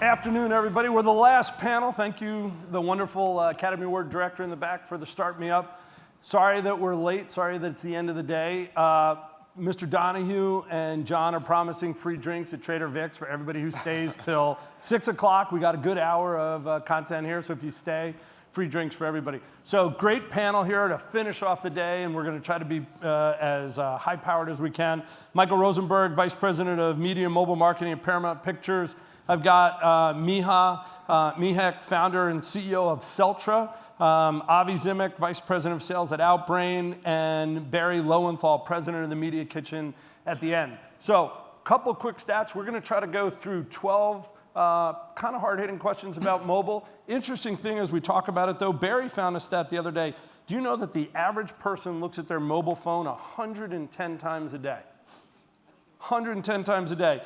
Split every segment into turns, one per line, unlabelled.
Afternoon, everybody. We're the last panel. Thank you, the wonderful Academy Award director in the back for the Start Me Up. Sorry that we're late. Sorry that it's the end of the day. Mr. Donahue and John are promising free drinks at Trader Vic's for everybody who stays till 6 o'clock. We got a good hour of content here, so if you stay, free drinks for everybody. So great panel here to finish off the day, and we're going to try to be as high-powered as we can. Michael Rosenberg, Vice President of Media and Mobile Marketing at Paramount Pictures. I've got Mikek, founder and CEO of Celtra. Avi Zimak, Vice President of Sales at Outbrain, and Barry Lowenthal, President of the Media Kitchen at the end. So a couple quick stats. We're going to try to go through 12 kind of hard-hitting questions about mobile. Interesting thing as we talk about it, though, Barry found a stat the other day. Do you know that the average person looks at their mobile phone 110 times a day? 110 times a day.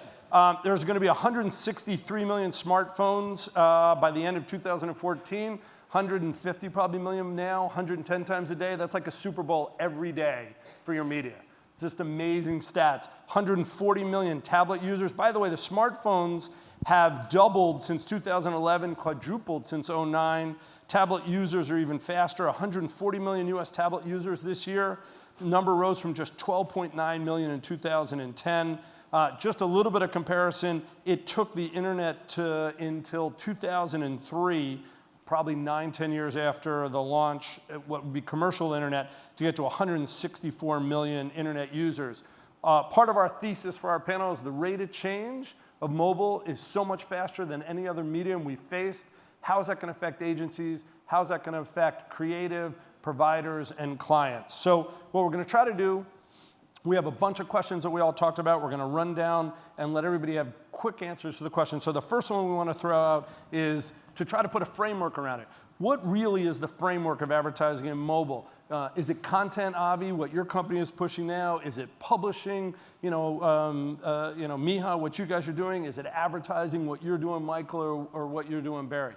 There's going to be 163 million smartphones by the end of 2014. 150 probably million now, 110 times a day. That's like a Super Bowl every day for your media. It's just amazing stats. 140 million tablet users. By the way, the smartphones have doubled since 2011, quadrupled since 2009. Tablet users are even faster. 140 million US tablet users this year. The number rose from just 12.9 million in 2010. Just a little bit of comparison, it took the internet until 2003, probably 9-10 years after the launch, what would be commercial internet, to get to 164 million internet users. Part of our thesis for our panel is the rate of change of mobile is so much faster than any other medium we faced. How is that going to affect agencies? How is that going to affect creative providers and clients? So what we're going to try to do, we have a bunch of questions that we all talked about. We're going to run down and let everybody have quick answers to the questions. So the first one we want to throw out is to try to put a framework around it. What really is the framework of advertising in mobile? Is it content, Avi, what your company is pushing now? Is it publishing, Miha, what you guys are doing? Is it advertising, what you're doing, Michael, or what you're doing, Barry?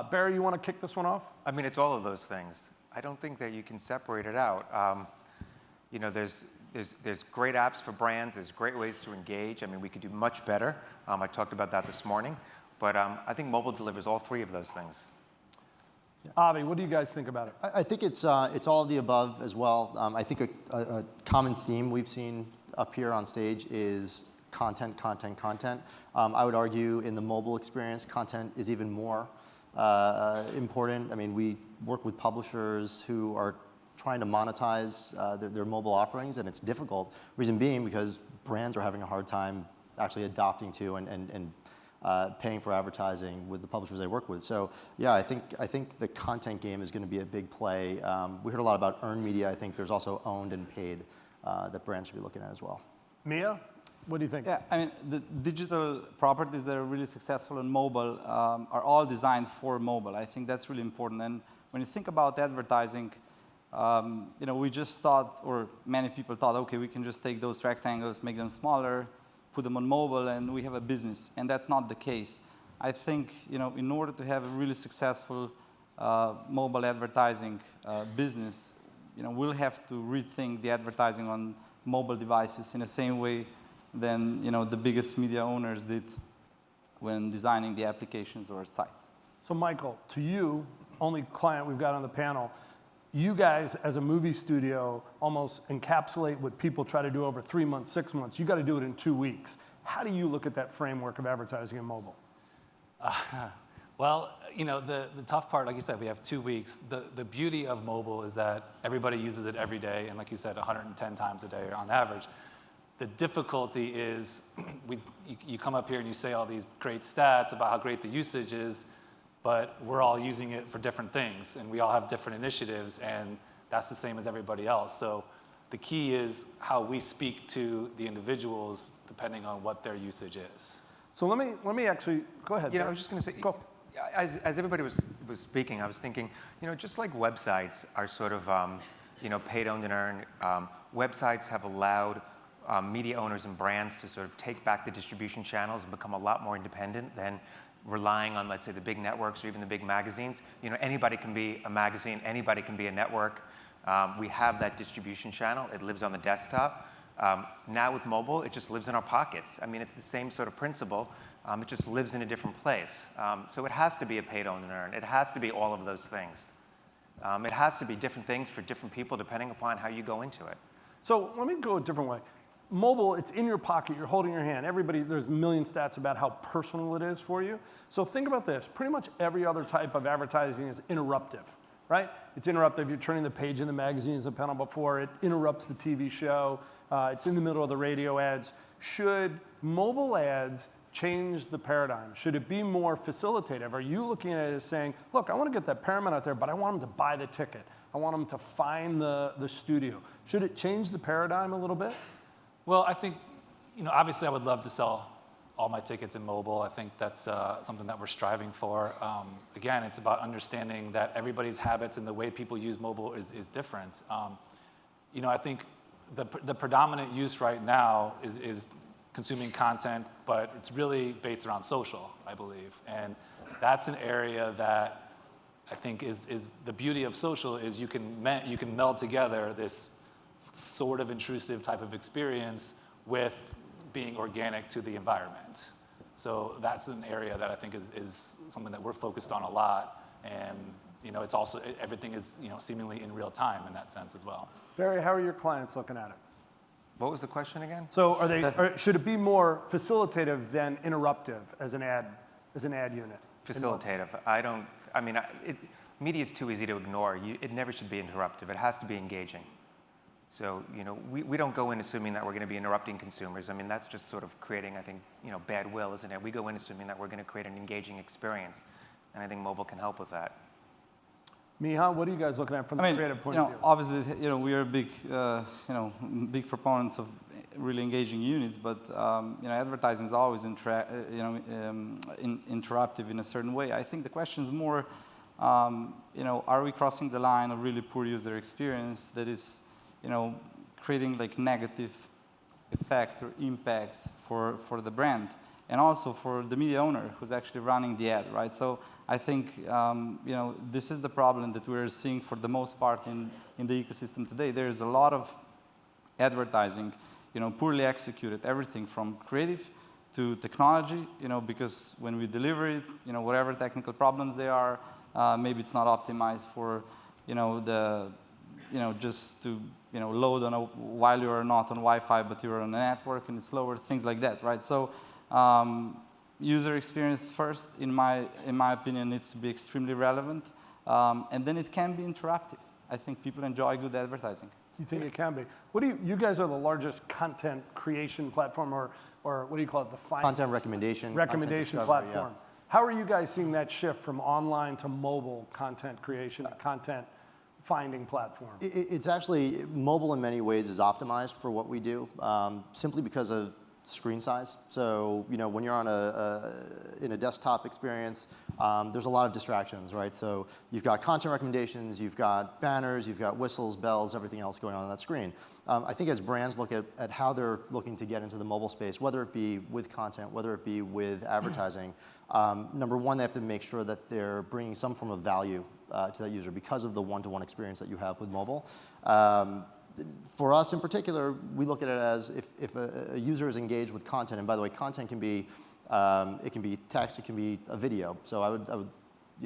Barry, you want to kick this one off?
I mean, it's all of those things. I don't think that you can separate it out. There's great apps for brands. There's great ways to engage. I mean, we could do much better. I talked about that this morning. But I think mobile delivers all three of those things.
Yeah. Avi, what do you guys think about it?
I think it's all of the above as well. I think a common theme we've seen up here on stage is content, content, content. I would argue in the mobile experience, content is even more important. I mean, we work with publishers who are trying to monetize their mobile offerings, and it's difficult. Reason being because brands are having a hard time actually adopting to and paying for advertising with the publishers they work with. So yeah, I think the content game is going to be a big play. We heard a lot about earned media. I think there's also owned and paid that brands should be looking at as well.
Mia, what do you think?
Yeah, I mean, the digital properties that are really successful in mobile are all designed for mobile. I think that's really important. And when you think about advertising, we just thought, or many people thought, okay, we can just take those rectangles, make them smaller, put them on mobile, and we have a business. And that's not the case. I think, in order to have a really successful mobile advertising business, we'll have to rethink the advertising on mobile devices in the same way than, the biggest media owners did when designing the applications or sites.
So Michael, to you, only client we've got on the panel, you guys, as a movie studio, almost encapsulate what people try to do over 3 months, 6 months. You got to do it in 2 weeks. How do you look at that framework of advertising in mobile?
Well, the tough part, like you said, we have 2 weeks. The beauty of mobile is that everybody uses it every day, and like you said, 110 times a day on average. The difficulty is you come up here and you say all these great stats about how great the usage is, but we're all using it for different things, and we all have different initiatives, and that's the same as everybody else. So the key is how we speak to the individuals depending on what their usage is.
So let me actually, go ahead.
I was just going to say, as everybody was speaking, I was thinking, just like websites are sort of, paid, owned, and earned, websites have allowed media owners and brands to sort of take back the distribution channels and become a lot more independent than relying on, let's say, the big networks or even the big magazines. Anybody can be a magazine, anybody can be a network. We have that distribution channel. It lives on the desktop. Now with mobile, it just lives in our pockets. I mean, it's the same sort of principle. It just lives in a different place. So it has to be a pay to own and earn. It has to be all of those things. It has to be different things for different people depending upon how you go into it.
So let me go a different way. Mobile, it's in your pocket, you're holding your hand. Everybody, there's a million stats about how personal it is for you. So think about this, pretty much every other type of advertising is interruptive, right? It's interruptive, you're turning the page in the magazine as a panel before, it interrupts the TV show, it's in the middle of the radio ads. Should mobile ads change the paradigm? Should it be more facilitative? Are you looking at it as saying, look, I want to get that Paramount out there, but I want them to buy the ticket. I want them to find the studio. Should it change the paradigm a little bit?
Well, I think, obviously I would love to sell all my tickets in mobile. I think that's something that we're striving for. Again, it's about understanding that everybody's habits and the way people use mobile is different. I think the predominant use right now is consuming content, but it's really based around social, I believe. And that's an area that I think is the beauty of social is you can meld together this sort of intrusive type of experience with being organic to the environment. So that's an area that I think is something that we're focused on a lot. And it's also, everything is seemingly in real time in that sense as well.
Barry, how are your clients looking at it?
What was the question again?
So should it be more facilitative than interruptive as an ad unit?
Facilitative. Media is too easy to ignore. It never should be interruptive. It has to be engaging. So, we don't go in assuming that we're going to be interrupting consumers. I mean, that's just sort of creating, I think, bad will, isn't it? We go in assuming that we're going to create an engaging experience, and I think mobile can help with that.
Miha, what are you guys looking at from the creative point of view?
Obviously, we are big proponents of really engaging units, but advertising is always interruptive in a certain way. I think the question is more, are we crossing the line of really poor user experience that is creating like negative effect or impact for the brand and also for the media owner who's actually running the ad, right? So I think, this is the problem that we're seeing for the most part in the ecosystem today. There's a lot of advertising, poorly executed, everything from creative to technology, because when we deliver it, whatever technical problems they are, maybe it's not optimized for, just to load on while you're not on Wi-Fi, but you're on a network and it's slower, things like that, right? So user experience first, in my opinion, needs to be extremely relevant, and then it can be interactive. I think people enjoy good advertising.
You think it can be? You guys are the largest content creation platform, or what do you call it?
Content recommendation
platform.
Yeah.
How are you guys seeing that shift from online to mobile content creation, content finding platform?
It's actually, mobile in many ways is optimized for what we do, simply because of screen size. So, when you're on in a desktop experience, there's a lot of distractions, right? So you've got content recommendations, you've got banners, you've got whistles, bells, everything else going on that screen. I think as brands look at how they're looking to get into the mobile space, whether it be with content, whether it be with advertising, number one, they have to make sure that they're bringing some form of value to that user because of the one-to-one experience that you have with mobile. For us in particular, we look at it as if a user is engaged with content, and by the way, content can be, it can be text, it can be a video. So I would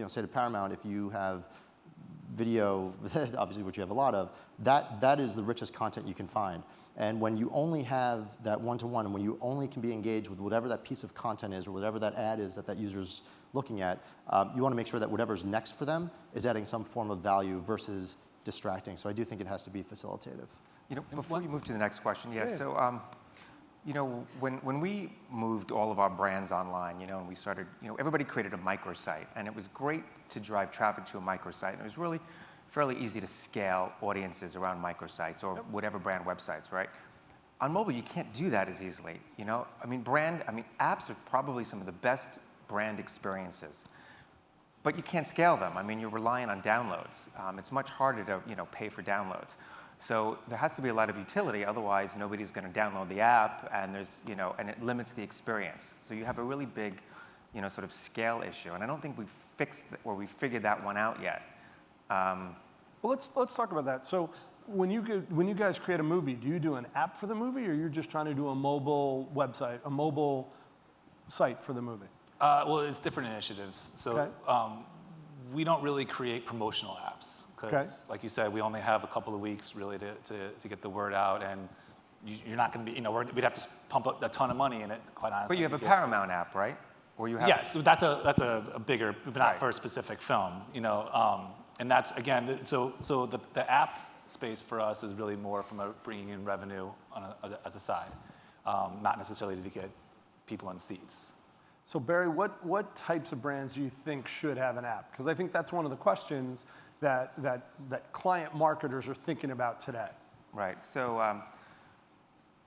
say to Paramount, if you have video, obviously which you have a lot of, that is the richest content you can find. And when you only have that one-to-one, and when you only can be engaged with whatever that piece of content is or whatever that ad is that user's looking at, you want to make sure that whatever's next for them is adding some form of value versus distracting. So I do think it has to be facilitative.
Before you move to the next question, so when we moved all of our brands online, and we started, everybody created a microsite, and it was great to drive traffic to a microsite, and it was really fairly easy to scale audiences around microsites or whatever brand websites, right? On mobile, you can't do that as easily, apps are probably some of the best brand experiences, but you can't scale them. You're relying on downloads. It's much harder to, pay for downloads. So there has to be a lot of utility, otherwise nobody's going to download the app, and and it limits the experience. So you have a really big, sort of scale issue, and I don't think we've fixed or we figured that one out yet.
Well, let's talk about that. So when you guys create a movie, do you do an app for the movie, or you're just trying to do a mobile website, a mobile site for the movie?
Well, it's different initiatives. So
Okay.
we don't really create promotional apps because, like you said, we only have a couple of weeks really to get the word out, and you're not going to be, we'd have to pump up a ton of money in it, quite honestly.
But you have a Paramount app, right? Or you have
Yes, so that's a bigger, but not
Right.
for a specific film, and that's again, so the app space for us is really more from bringing in revenue as a side, not necessarily to get people in seats.
So Barry, what types of brands do you think should have an app? Because I think that's one of the questions that client marketers are thinking about today.
Right. So,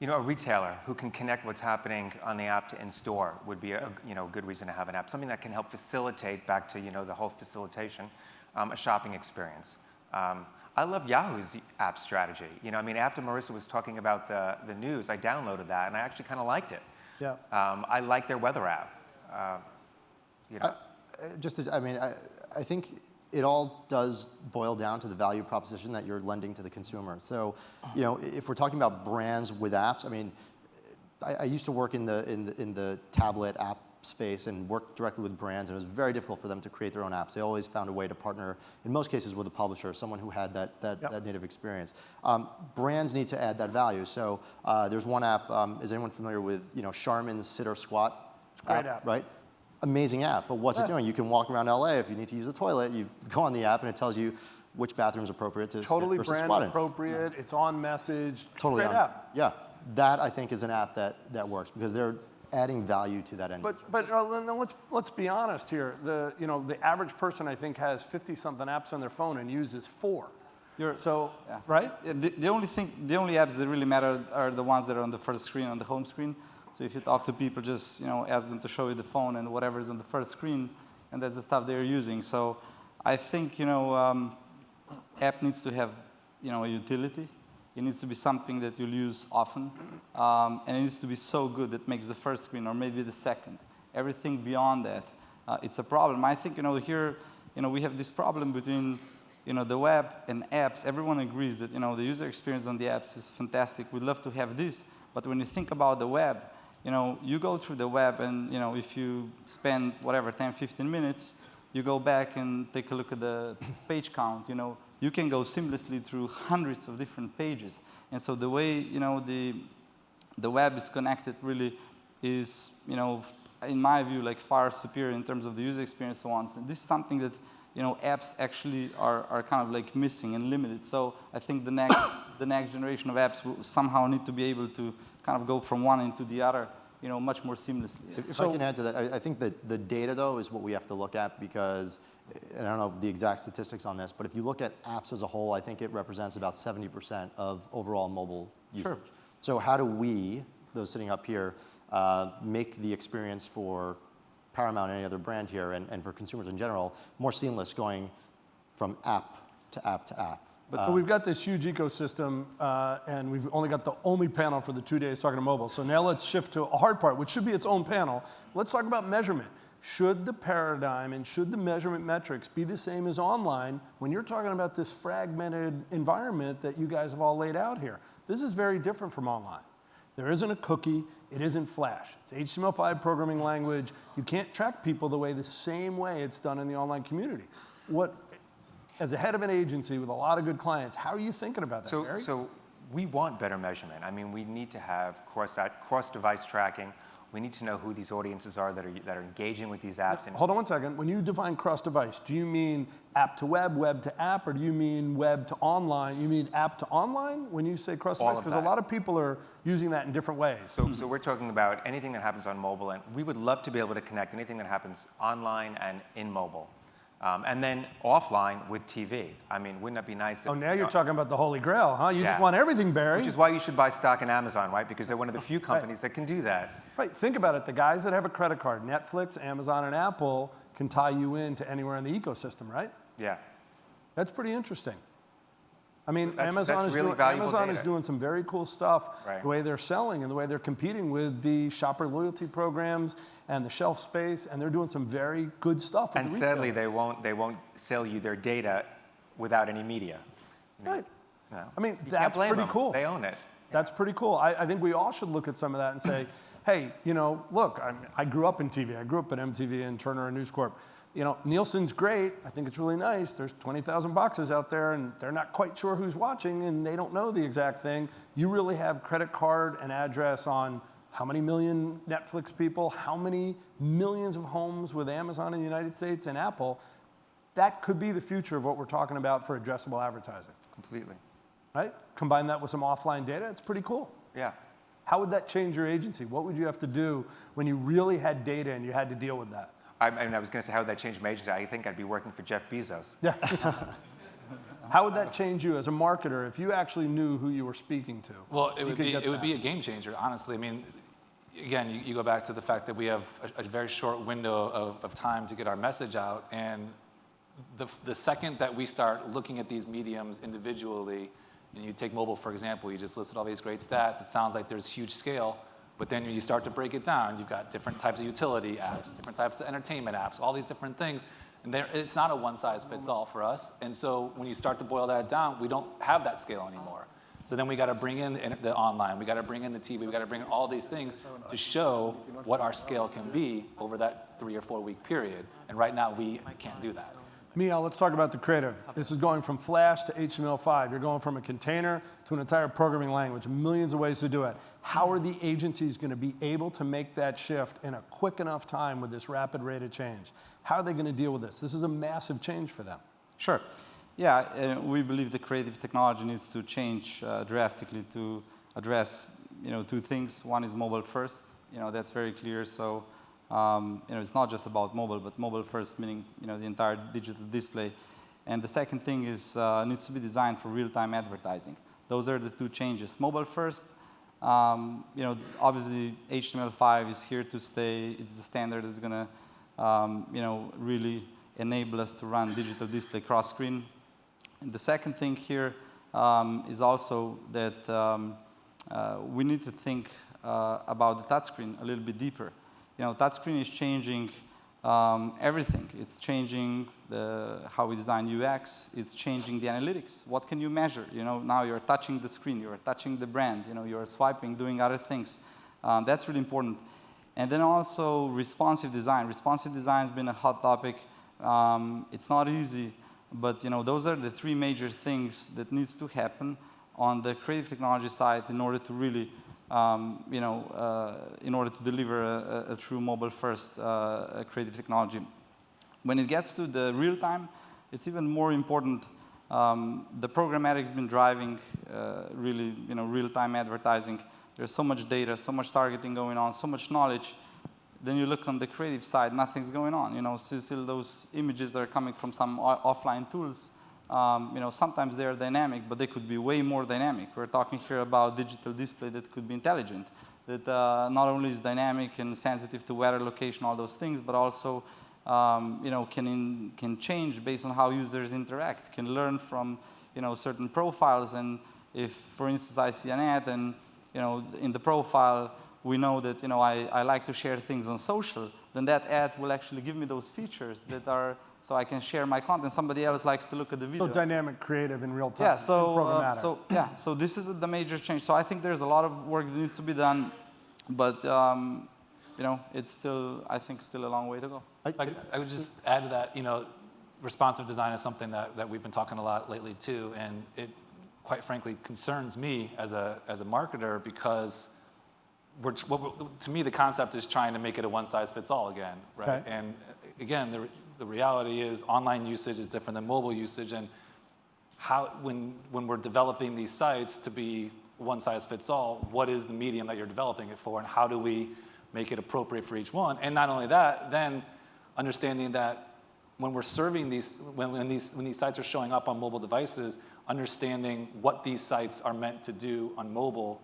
a retailer who can connect what's happening on the app to in-store would be a good reason to have an app. Something that can help facilitate, back to the whole facilitation, a shopping experience. I love Yahoo's app strategy. After Marissa was talking about the news, I downloaded that and I actually kind of liked it.
Yeah.
I like their weather app.
I think it all does boil down to the value proposition that you're lending to the consumer. So, if we're talking about brands with apps, I used to work in the tablet app space and work directly with brands, and it was very difficult for them to create their own apps. They always found a way to partner, in most cases, with a publisher, someone who had that native experience. Brands need to add that value. So there's one app. Is anyone familiar with Charmin's Sit or Squat?
It's a great app.
Right? Amazing app, but what's it doing? You can walk around LA if you need to use the toilet. You go on the app and it tells you which bathroom is appropriate to
Totally
sit versus
brand
squat in.
appropriate. It's on message.
Totally
Great
on.
app.
Yeah, that I think is an app that works because they're adding value to that end.
But let's be honest here. The average person I think has 50-something apps on their phone and uses 4. Right?
Yeah, the only apps that really matter are the ones that are on the first screen, on the home screen. So if you talk to people, just ask them to show you the phone and whatever is on the first screen, and that's the stuff they're using. So I think app needs to have a utility. It needs to be something that you'll use often, and it needs to be so good that makes the first screen or maybe the second. Everything beyond that, it's a problem. I think here we have this problem between the web and apps. Everyone agrees that the user experience on the apps is fantastic. We'd love to have this, but when you think about the web, you go through the web and, if you spend, 10, 15 minutes, you go back and take a look at the page count, you can go seamlessly through hundreds of different pages. And so the way, the web is connected really is, in my view, far superior in terms of the user experience and so on. And this is something that, apps actually are kind of missing and limited. So I think the next generation of apps will somehow need to be able to kind of go from one into the other, much more seamlessly.
If I can add to that, I think that the data, though, is what we have to look at because, and I don't know the exact statistics on this, but if you look at apps as a whole, I think it represents about 70% of overall mobile usage.
Sure.
So how do we, those sitting up here, make the experience for Paramount and any other brand here and for consumers in general more seamless going from app to app to app?
So we've got this huge ecosystem, and we've only got the only panel for the 2 days talking to mobile. So now let's shift to a hard part, which should be its own panel. Let's talk about measurement. Should the paradigm and should the measurement metrics be the same as online when you're talking about this fragmented environment that you guys have all laid out here? This is very different from online. There isn't a cookie. It isn't Flash. It's HTML5 programming language. You can't track people the same way it's done in the online community. As a head of an agency with a lot of good clients, how are you thinking about that, Barry?
So we want better measurement. We need to have cross-device tracking. We need to know who these audiences are that are engaging with these apps.
Hold on one second. When you define cross-device, do you mean app to web, web to app, or do you mean web to online? You mean app to online when you say cross-device? Because a lot of people are using that in different ways.
So we're talking about anything that happens on mobile, and we would love to be able to connect anything that happens online and in mobile. And then offline with TV. Wouldn't that be nice?
If, now you're talking about the Holy Grail, huh? You just want everything, Barry.
Which is why you should buy stock in Amazon, right? Because they're one of the few companies that can do that.
Right, think about it. The guys that have a credit card, Netflix, Amazon, and Apple, can tie you into anywhere in the ecosystem, right?
Yeah.
That's pretty interesting.
Amazon
is doing some very cool stuff,
right.
The way they're selling and the way they're competing with the shopper loyalty programs and the shelf space, and they're doing some very good stuff.
And sadly, they won't sell you their data without any media.
Right.
You know?
I mean,
You can't
that's
blame
pretty
them.
cool.
They own it.
That's pretty cool. I think we all should look at some of that and say, hey, you know, look, I grew up in TV. I grew up at MTV and Turner and News Corp. You know, Nielsen's great. I think it's really nice. There's 20,000 boxes out there, and they're not quite sure who's watching, and they don't know the exact thing. You really have credit card and address on how many million Netflix people, how many millions of homes with Amazon in the United States and Apple. That could be the future of what we're talking about for addressable advertising.
Completely.
Right? Combine that with some offline data, it's pretty cool.
Yeah.
How would that change your agency? What would you have to do when you really had data and you had to deal with that?
I was going to say, how would that change my agency? I think I'd be working for Jeff Bezos.
Yeah. How would that change you as a marketer if you actually knew who you were speaking to?
Well, it would be a game changer, honestly. I mean, again, you go back to the fact that we have a very short window of time to get our message out, and the second that we start looking at these mediums individually, and you take mobile, for example, you just listed all these great stats, it sounds like there's huge scale, but then you start to break it down, you've got different types of utility apps, different types of entertainment apps, all these different things, and it's not a one-size-fits-all for us, and so when you start to boil that down, we don't have that scale anymore. So then we got to bring in the online, we got to bring in the TV, we got to bring in all these things to show what our scale can be over that 3 or 4 week period, and right now we can't do that.
Mia, let's talk about the creative. This is going from Flash to HTML5. You're going from a container to an entire programming language, millions of ways to do it. How are the agencies going to be able to make that shift in a quick enough time with this rapid rate of change? How are they going to deal with this? This is a massive change for them.
Sure. Yeah, we believe the creative technology needs to change drastically to address, two things. One is mobile first. That's very clear. So, it's not just about mobile, but mobile first, meaning, the entire digital display. And the second thing is needs to be designed for real-time advertising. Those are the two changes. Mobile first, obviously HTML5 is here to stay. It's the standard that's going to, really enable us to run digital display cross-screen. And the second thing here is also that we need to think about the touchscreen a little bit deeper. Touchscreen is changing everything. It's changing how we design UX. It's changing the analytics. What can you measure? Now you're touching the screen. You're touching the brand. You're swiping, doing other things. That's really important. And then also responsive design. Responsive design has been a hot topic. It's not easy, but those are the three major things that needs to happen on the creative technology side in order to really in order to deliver a true mobile-first creative technology. When it gets to the real-time, it's even more important. The programmatic's been driving really, real-time advertising. There's so much data, so much targeting going on, so much knowledge. Then you look on the creative side, nothing's going on. Still those images are coming from some offline tools. Sometimes they are dynamic, but they could be way more dynamic. We're talking here about digital display that could be intelligent, that not only is dynamic and sensitive to weather, location, all those things, but also can change based on how users interact, can learn from certain profiles. And if, for instance, I see an ad and in the profile we know that I like to share things on social, then that ad will actually give me those features that are. So I can share my content. Somebody else likes to look at the video.
So dynamic creative in real time.
Yeah.
Programmatic.
So this is the major change. So I think there's a lot of work that needs to be done, but it's still, I think, still a long way to go.
I would just add to that. Responsive design is something that we've been talking a lot lately too, and it, quite frankly, concerns me as a marketer because to me the concept is trying to make it a one-size-fits-all again, right?
Okay.
And again, the reality is online usage is different than mobile usage, and when we're developing these sites to be one-size-fits-all, what is the medium that you're developing it for, and how do we make it appropriate for each one? And not only that, then understanding that when we're serving when these sites are showing up on mobile devices, understanding what these sites are meant to do on mobile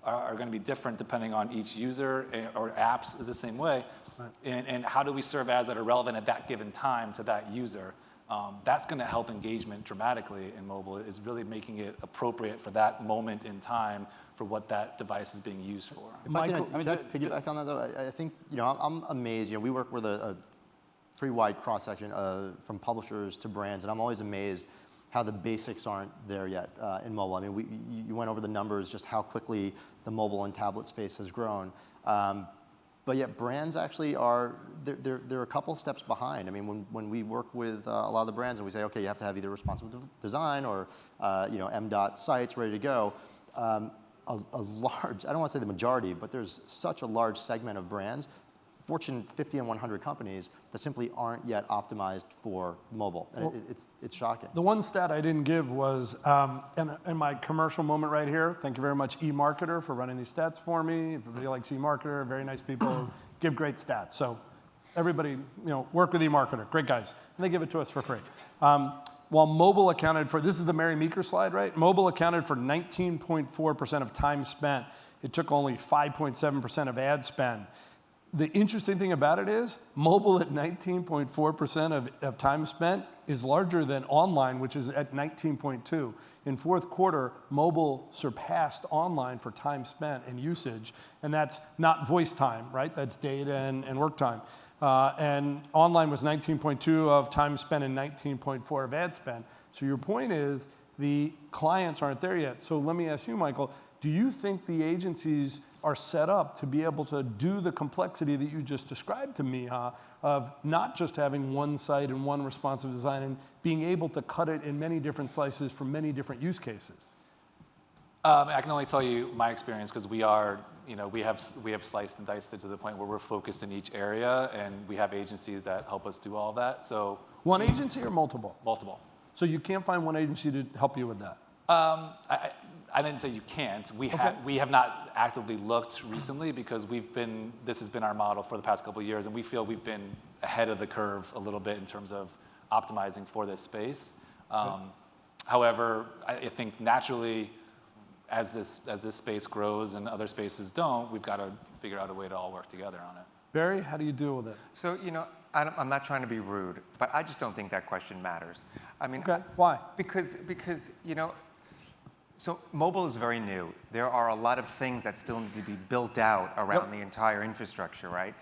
are going to be different depending on each user, or apps is the same way. Right. And how do we serve ads that are relevant at that given time to that user? That's going to help engagement dramatically in mobile, is really making it appropriate for that moment in time for what that device is being used for.
Can I piggyback on that though? I think, I'm amazed. We work with a pretty wide cross-section from publishers to brands, and I'm always amazed how the basics aren't there yet in mobile. I mean, you went over the numbers, just how quickly the mobile and tablet space has grown. But yet brands actually are, they're a couple steps behind. I mean, when we work with a lot of the brands and we say, okay, you have to have either responsive design or M.dot sites ready to go, a large, I don't want to say the majority, but there's such a large segment of brands, Fortune 50 and 100 companies, that simply aren't yet optimized for mobile. And
Well,
it's shocking.
The one stat I didn't give was, in my commercial moment right here, thank you very much, eMarketer, for running these stats for me. Everybody likes eMarketer, very nice people, give great stats. So everybody, work with eMarketer, great guys. And they give it to us for free. While mobile accounted for, this is the Mary Meeker slide, right? Mobile accounted for 19.4% of time spent. It took only 5.7% of ad spend. The interesting thing about it is, mobile at 19.4% of time spent is larger than online, which is at 19.2. In fourth quarter, mobile surpassed online for time spent and usage, and that's not voice time, right? That's data and work time. And online was 19.2 of time spent and 19.4 of ad spend. So your point is, the clients aren't there yet. So let me ask you, Michael, do you think the agencies are set up to be able to do the complexity that you just described to me, of not just having one site and one responsive design and being able to cut it in many different slices for many different use cases?
I can only tell you my experience because we have sliced and diced it to the point where we're focused in each area, and we have agencies that help us do all of that. So
One agency or multiple?
multiple.
So you can't find one agency to help you with that?
I didn't say you can't. We
Okay.
we have not actively looked recently because this has been our model for the past couple of years, and we feel we've been ahead of the curve a little bit in terms of optimizing for this space. However, I think naturally, as this space grows and other spaces don't, we've got to figure out a way to all work together on it.
Barry, how do you deal with it?
So, I'm not trying to be rude, but I just don't think that question matters. I mean,
Okay, why?
Because so mobile is very new. There are a lot of things that still need to be built out around the entire infrastructure, right?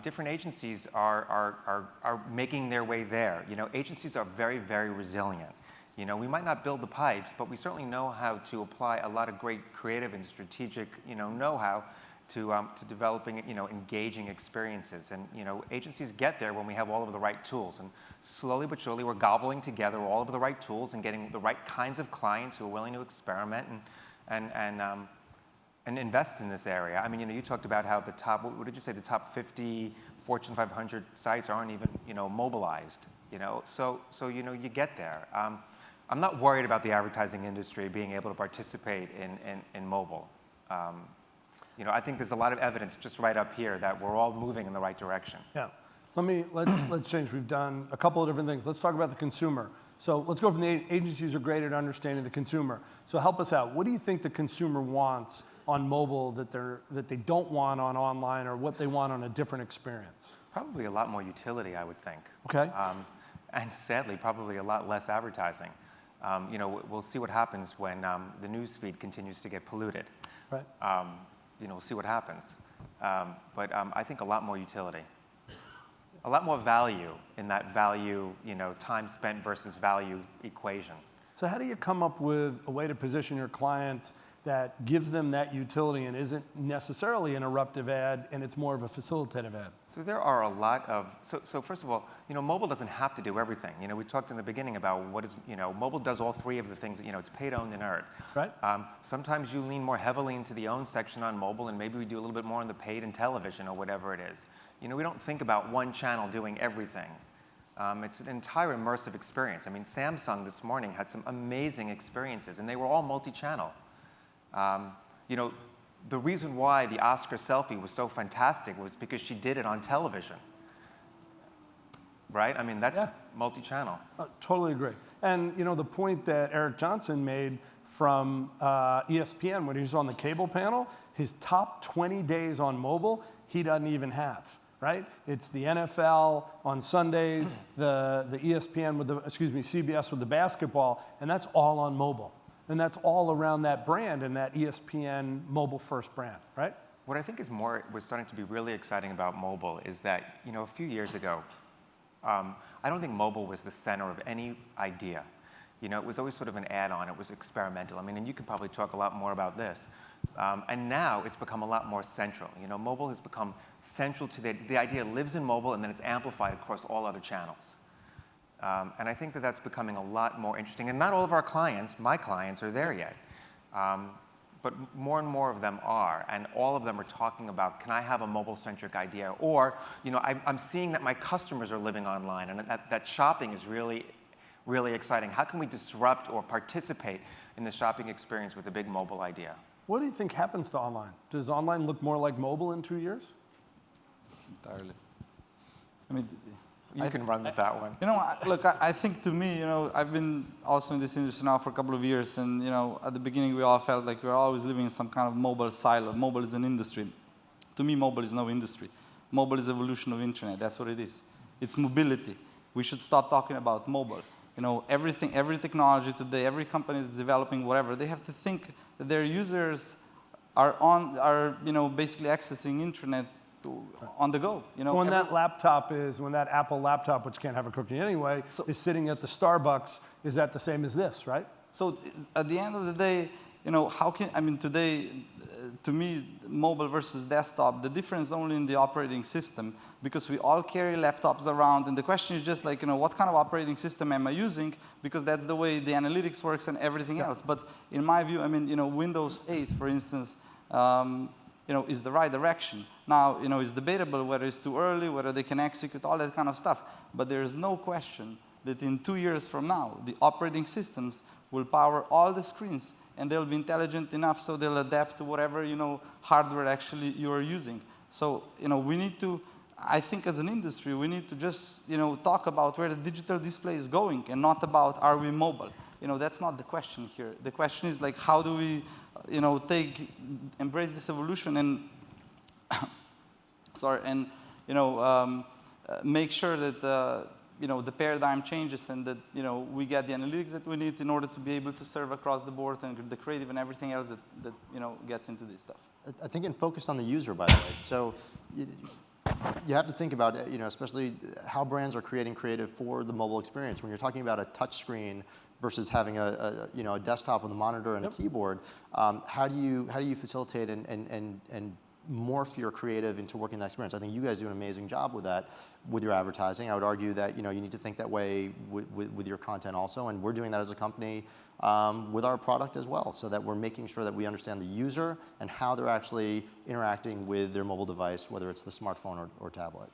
Different agencies are making their way there. Agencies are very, very resilient. We might not build the pipes, but we certainly know how to apply a lot of great creative and strategic, know-how to developing, engaging experiences. And, agencies get there when we have all of the right tools. And slowly but surely, we're gobbling together all of the right tools and getting the right kinds of clients who are willing to experiment and invest in this area. You talked about how the top, what did you say, the top 50 Fortune 500 sites aren't even, mobilized. So you get there. I'm not worried about the advertising industry being able to participate in mobile. I think there's a lot of evidence just right up here that we're all moving in the right direction.
Yeah. Let's change. We've done a couple of different things. Let's talk about the consumer. So let's go from the agencies are great at understanding the consumer. So help us out. What do you think the consumer wants on mobile that they don't want on online, or what they want on a different experience?
Probably a lot more utility, I would think.
Okay.
And sadly, probably a lot less advertising. We'll see what happens when the news feed continues to get polluted.
Right.
We'll see what happens. But I think a lot more utility. A lot more value in that value, time spent versus value equation.
So how do you come up with a way to position your clients that gives them that utility and isn't necessarily an eruptive ad, and it's more of a facilitative ad?
So there are a lot of, so first of all, mobile doesn't have to do everything. We talked in the beginning about what is, mobile does all three of the things, it's paid, owned, and earned.
Right.
Sometimes you lean more heavily into the owned section on mobile, and maybe we do a little bit more on the paid and television or whatever it is. We don't think about one channel doing everything. It's an entire immersive experience. Samsung this morning had some amazing experiences, and they were all multi-channel. The reason why the Oscar selfie was so fantastic was because she did it on television, right? That's multi-channel.
Totally agree. And the point that Eric Johnson made from ESPN when he was on the cable panel, his top 20 days on mobile, he doesn't even have, right? It's the NFL on Sundays, the ESPN with CBS with the basketball, and that's all on mobile. And that's all around that brand and that ESPN mobile first brand, right?
What I think was starting to be really exciting about mobile is that, a few years ago, I don't think mobile was the center of any idea. it was always sort of an add-on. It was experimental. I mean, and you could probably talk a lot more about this. And now it's become a lot more central. Mobile has become central to the idea lives in mobile, and then it's amplified across all other channels. And I think that that's becoming a lot more interesting. And not all of our clients, my clients, are there yet. But more and more of them are, and all of them are talking about, can I have a mobile-centric idea? Or, I'm seeing that my customers are living online, and that shopping is really, really exciting. How can we disrupt or participate in the shopping experience with a big mobile idea?
What do you think happens to online? Does online look more like mobile in 2 years?
Entirely. I mean,
You can run with that one.
Look, I think to me, I've been also in this industry now for a couple of years, and at the beginning we all felt like we were always living in some kind of mobile silo. Mobile is an industry. To me, mobile is no industry. Mobile is evolution of internet. That's what it is. It's mobility. We should stop talking about mobile. Everything, every technology today, every company that's developing whatever, they have to think that their users are basically accessing internet on the go.
When that Apple laptop, which can't have a cookie anyway, is sitting at the Starbucks, is that the same as this, right?
So at the end of the day, today, to me, mobile versus desktop, the difference is only in the operating system, because we all carry laptops around, and the question is just like, what kind of operating system am I using? Because that's the way the analytics works and everything else. But in my view, Windows 8, for instance, is the right direction. Now, it's debatable whether it's too early, whether they can execute, all that kind of stuff. But there is no question that in 2 years from now, the operating systems will power all the screens, and they'll be intelligent enough so they'll adapt to whatever, hardware actually you are using. So, we need to, I think as an industry, we need to just, talk about where the digital display is going and not about are we mobile. That's not the question here. The question is like, how do we, embrace this evolution and, make sure that, the paradigm changes and that, we get the analytics that we need in order to be able to serve across the board and the creative and everything else that gets into this stuff.
I think and focused on the user, by the way. So you have to think about, especially how brands are creating creative for the mobile experience. When you're talking about a touch screen versus having a desktop with a monitor and a keyboard, how do you facilitate and morph your creative into working that experience? I think you guys do an amazing job with that, with your advertising. I would argue that you need to think that way with your content also, and we're doing that as a company with our product as well, so that we're making sure that we understand the user and how they're actually interacting with their mobile device, whether it's the smartphone or tablet.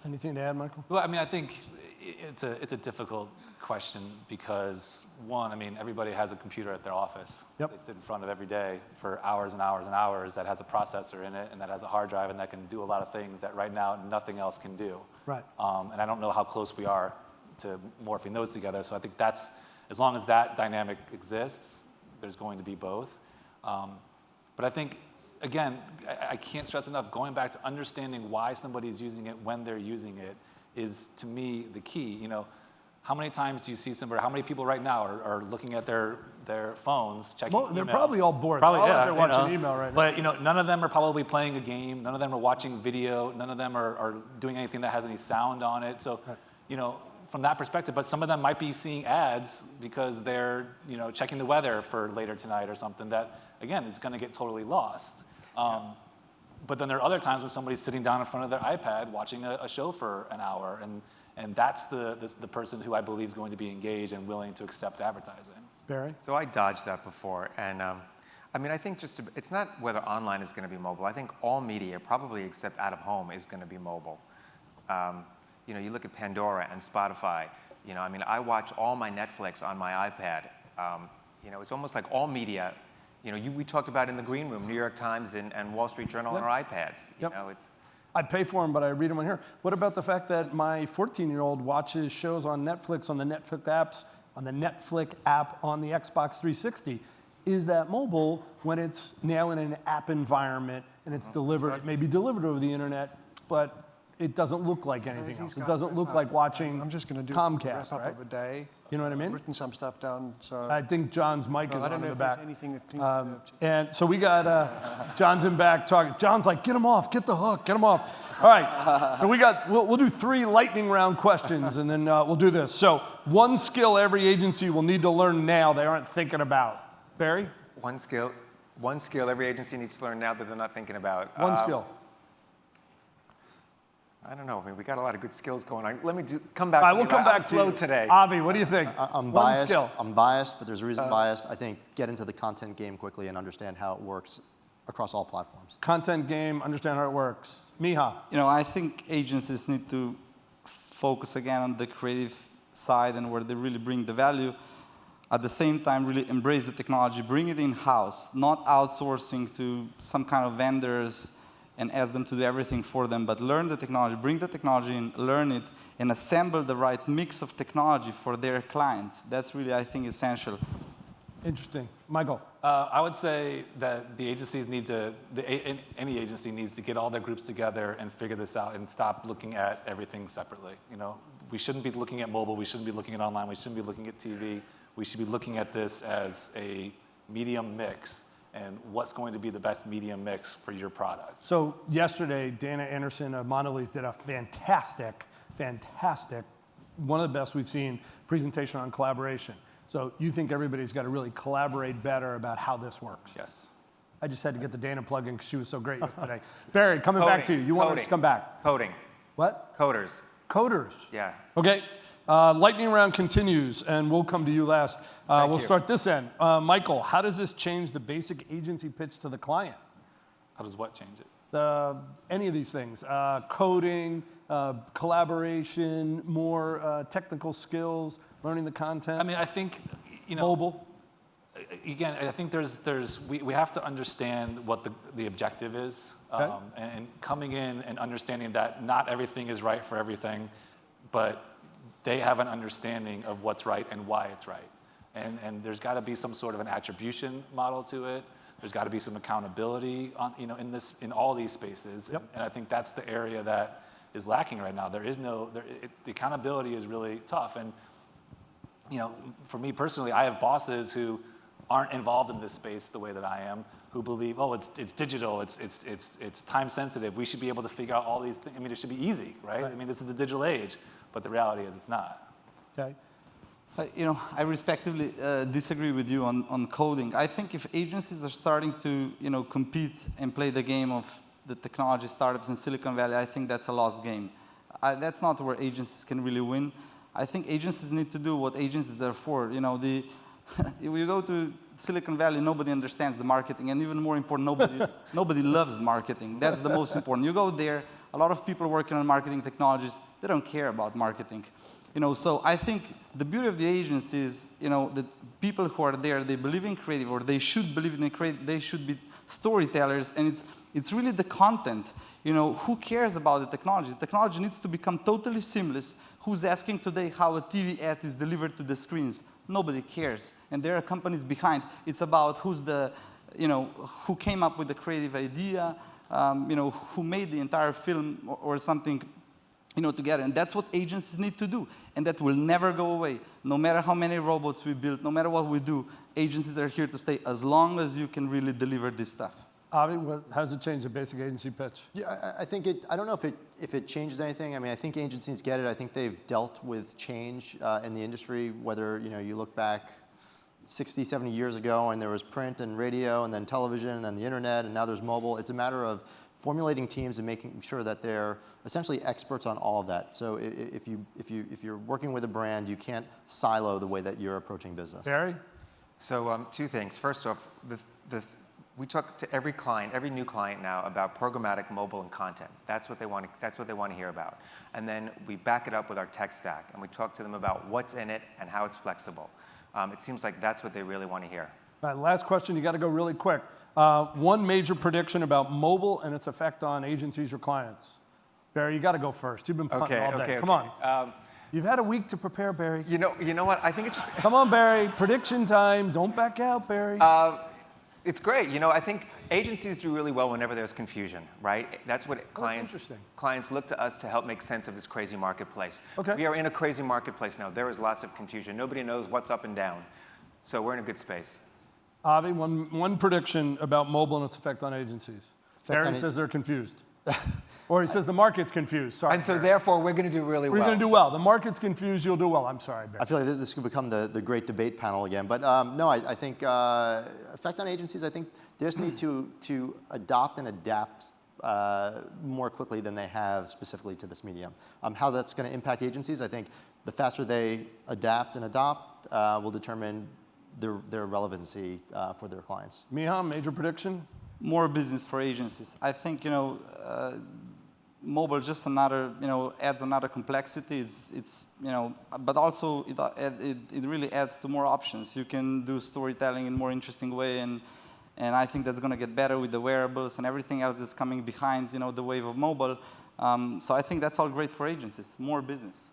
Anything to add, Michael?
Well, I think it's a difficult question because, one, everybody has a computer at their office.
Yep.
They sit in front of every day for hours and hours and hours that has a processor in it and that has a hard drive and that can do a lot of things that right now nothing else can do.
Right.
And I don't know how close we are to morphing those together. So I think that's, as long as that dynamic exists, there's going to be both. But I think, again, I can't stress enough, going back to understanding why somebody's using it when they're using it is, to me, the key. How many times do you see somebody, how many people right now are looking at their phones, checking email?
They're probably all bored.
Probably,
they're all
yeah,
out there watching email right now.
But none of them are probably playing a game. None of them are watching video. None of them are doing anything that has any sound on it. So, from that perspective, but some of them might be seeing ads because they're, checking the weather for later tonight or something that, again, is going to get totally lost. But then there are other times when somebody's sitting down in front of their iPad watching a show for an hour, and that's the person who I believe is going to be engaged and willing to accept advertising.
Barry?
So I dodged that before, and I think it's not whether online is going to be mobile. I think all media, probably except out of home, is going to be mobile. You look at Pandora and Spotify. I watch all my Netflix on my iPad. It's almost like all media. We talked about in the green room, New York Times and Wall Street Journal on our iPads.
I pay for them, but I read them on here. What about the fact that my 14-year-old watches shows on Netflix, on the Netflix apps, on the Netflix app on the Xbox 360? Is that mobile when it's now in an app environment and it's delivered? It may be delivered over the internet, but it doesn't look like anything else. It doesn't look like watching
I'm just going to do
Comcast,
a wrap-up
right?
of a day.
You know what I mean?
I've written some stuff down, so
I think John's mic is
I
on
don't
in
know
the
if
back.
there's anything that cleans
And so we got John's in back talking. John's like, get him off, get the hook, get him off. All right, so we'll do 3 lightning round questions, and then we'll do this. So one skill every agency will need to learn now they aren't thinking about. Barry?
One skill every agency needs to learn now that they're not thinking about.
One skill.
I don't know. I mean, we got a lot of good skills going on. Let me come back.
All right,
to
we'll
you.
come
I'm
back to
slow
you
today.
Avi, what do you think?
I'm
One
biased.
skill.
I'm biased, but there's a reason biased. I think get into the content game quickly and understand how it works across all platforms.
Content game, understand how it works. Miha?
I think agencies need to focus again on the creative side and where they really bring the value. At the same time, really embrace the technology, bring it in-house, not outsourcing to some kind of vendors and ask them to do everything for them, but learn the technology, bring the technology in, learn it, and assemble the right mix of technology for their clients. That's really, I think, essential.
Interesting. Michael?
I would say that the agencies need to, any agency needs to get all their groups together and figure this out and stop looking at everything separately. We shouldn't be looking at mobile, we shouldn't be looking at online, we shouldn't be looking at TV. We should be looking at this as a medium mix and what's going to be the best medium mix for your product.
So yesterday, Dana Anderson of Mondelez did a fantastic, one of the best we've seen, presentation on collaboration. So you think everybody's got to really collaborate better about how this works?
Yes.
I just had to get the Dana plug in because she was so great yesterday. Barry, coming back to you. You want us to come back?
Coding.
What?
Coders.
Coders.
Yeah.
Okay. Lightning round continues, and we'll come to you last. We'll start this end. Michael, how does this change the basic agency pitch to the client?
How does what change it?
Any of these things, coding, collaboration, more technical skills, learning the content.
I mean, I think,
mobile.
Again, I think we have to understand what the objective is,
Okay.
and coming in and understanding that not everything is right for everything, but they have an understanding of what's right and why it's right. And there's got to be some sort of an attribution model to it. There's got to be some accountability on, in all these spaces.
Yep.
And I think that's the area that is lacking right now. The accountability is really tough. And for me personally, I have bosses who aren't involved in this space the way that I am, who believe, it's digital, it's time sensitive. We should be able to figure out all these things. I mean, it should be easy, right? I mean, this is the digital age, but the reality is it's not.
Okay.
I respectively disagree with you on coding. I think if agencies are starting to, compete and play the game of the technology startups in Silicon Valley, I think that's a lost game. That's not where agencies can really win. I think agencies need to do what agencies are for. If you go to Silicon Valley, nobody understands the marketing, and even more important, nobody loves marketing. That's the most important. You go there, a lot of people working on marketing technologies, they don't care about marketing. So I think the beauty of the agency is, the people who are there, they believe in creative, or they should believe in creative, they should be storytellers, and it's really the content. Who cares about the technology? The technology needs to become totally seamless. Who's asking today how a TV ad is delivered to the screens? Nobody cares, and there are companies behind. It's about who's the, who came up with the creative idea, who made the entire film or something, together. And that's what agencies need to do, and that will never go away. No matter how many robots we build, no matter what we do, agencies are here to stay as long as you can really deliver this stuff.
Avi, how does it change the basic agency pitch?
Yeah, I think I don't know if it changes anything. I mean, I think agencies get it. I think they've dealt with change in the industry, whether, you look back 60, 70 years ago and there was print and radio and then television and then the internet and now there's mobile. It's a matter of formulating teams and making sure that they're essentially experts on all of that. So if you're working with a brand, you can't silo the way that you're approaching business.
Barry?
So 2 things. First off, we talk to every client, every new client now, about programmatic mobile and content. That's what they want to hear about. And then we back it up with our tech stack, and we talk to them about what's in it and how it's flexible. It seems like that's what they really want to hear.
All right, last question. You got to go really quick. One major prediction about mobile and its effect on agencies or clients. Barry, you got to go first. You've been punting all day. Come on. You've had a week to prepare, Barry.
You know what? I think it's just.
Come on, Barry. Prediction time. Don't back out, Barry.
It's great. I think agencies do really well whenever there's confusion, right? That's what clients look to us to help make sense of this crazy marketplace.
Okay.
We are in a crazy marketplace now. There is lots of confusion. Nobody knows what's up and down. So we're in a good space.
Avi, one prediction about mobile and its effect on agencies. Barry says they're confused. Or he says the market's confused. Sorry.
And so
Barry.
therefore, we're going to do really well.
We're going to do well. The market's confused. You'll do well. I'm sorry, Barry.
I feel like this could become the great debate panel again. But no, I think effect on agencies, I think they just need to adopt and adapt more quickly than they have specifically to this medium. How that's going to impact agencies, I think the faster they adapt and adopt will determine their relevancy for their clients.
Miha, major prediction?
More business for agencies. I think, mobile just another, adds another complexity. It's but also it really adds to more options. You can do storytelling in a more interesting way, and I think that's going to get better with the wearables and everything else that's coming behind, the wave of mobile. So I think that's all great for agencies, more business.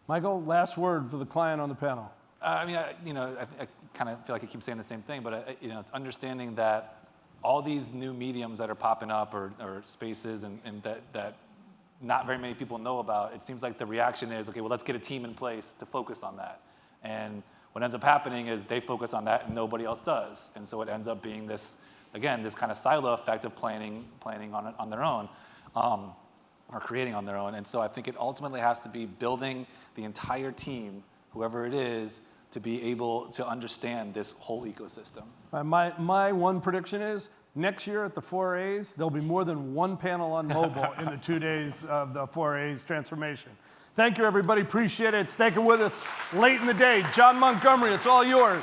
Michael, last word for the client on the panel.
I kind of feel like I keep saying the same thing, but it's understanding that all these new mediums that are popping up or spaces and that not very many people know about, it seems like the reaction is, okay, well, let's get a team in place to focus on that. And what ends up happening is they focus on that and nobody else does. And so it ends up being this, again, this kind of silo effect of planning on their own, or creating on their own. And so I think it ultimately has to be building the entire team, whoever it is, to be able to understand this whole ecosystem.
My one prediction is next year at the 4A's, there'll be more than one panel on mobile in the 2 days of the 4A's transformation. Thank you, everybody. Appreciate it. Staying with us late in the day. John Montgomery, it's all yours.